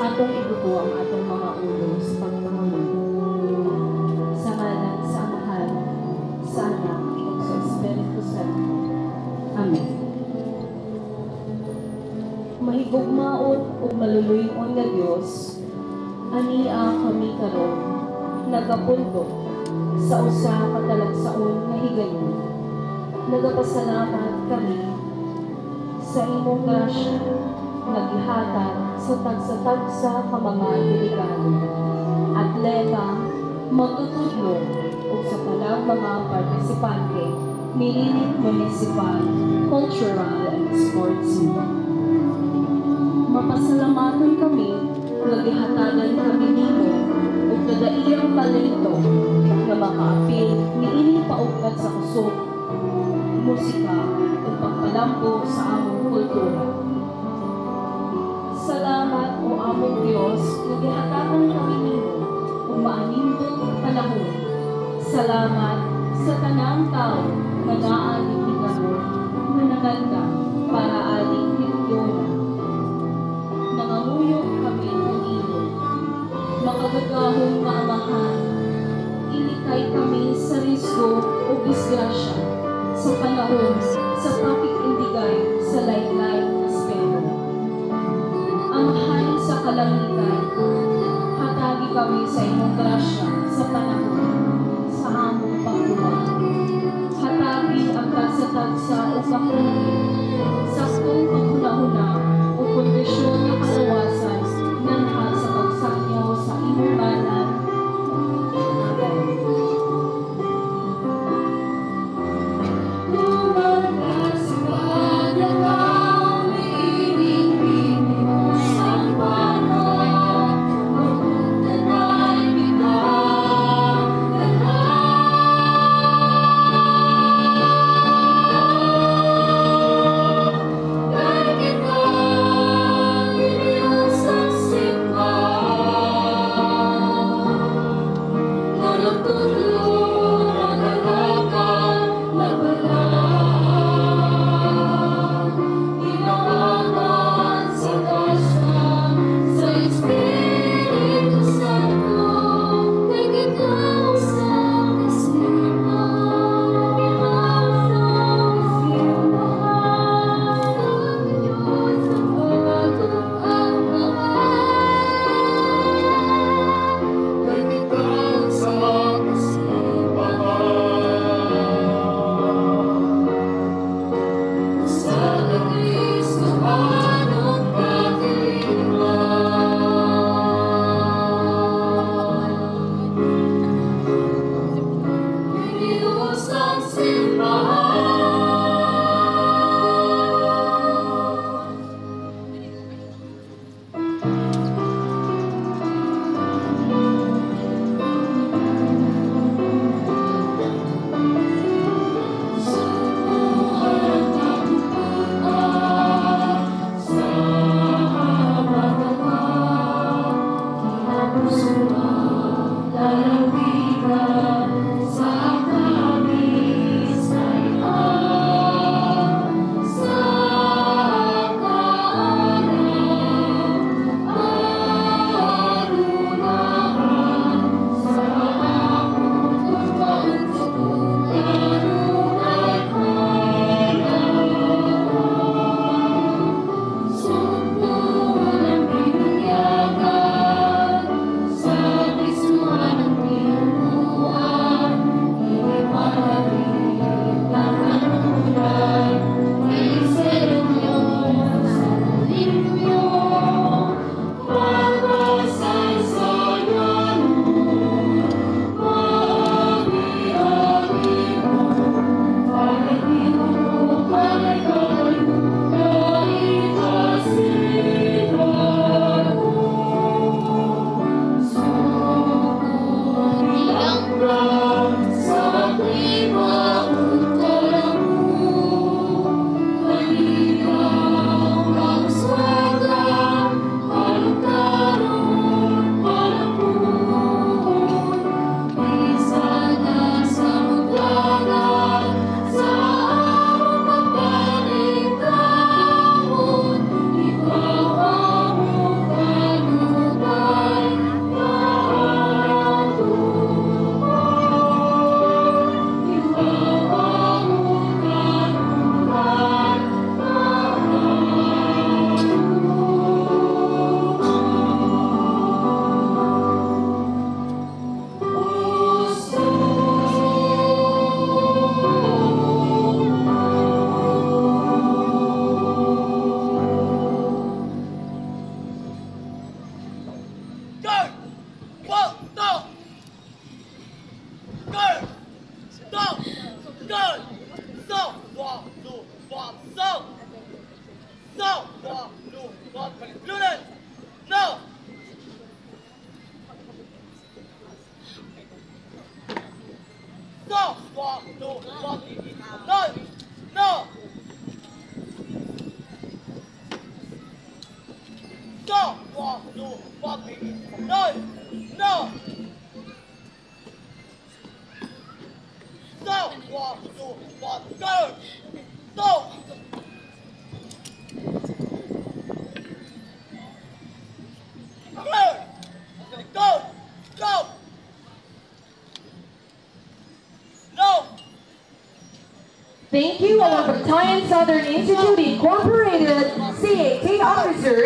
Atong ibuto ang atong mga ulo sa pagmamahal. Sa ngalan sa Amahan, sa Anak, ug sa Espiritu Santo. Amen. Mahigugmaon ug maluluyon nga Dios, ania kami karon nagapundok sa usa ka talagsaon nga higayon. Nagapasalamat kami sa imong grasya naghihatag sa tagsa-tagsa ka mga delegado, atleta, magtutudlo o sa talang mga partisipante niining municipal, cultural, and sports meet. Mapasalamatan kami, naghihatagan kami nimo o kadaiyang talento na makaapil niining paugnat sa kusog, musika o pagpalambo sa among kultura. Salamat o among Diyos, naghihatagan kami nimo o maanindot ang panahon. Salamat sa tanang tao na naaling higabon na naganda para aling higyonan. Nanganguyok kami ng imo, makagagahong maamahan, inikay kami sa risgo o disgrasya sa panahon sa pakik-indigay sa laylay na spero. Amahan sa kalangitan, hatagi kami sa imong grasya sa panahon sa among pagbuhat. Hatagi ang tagsa-tagsa o kakunin, saktong paghuna-huna o kondisyon na kalawasan nanha sa pagsakyaw sa imong banan. Amen. Ang Thank you, our Battalion Southern Institute Incorporated CAT officers.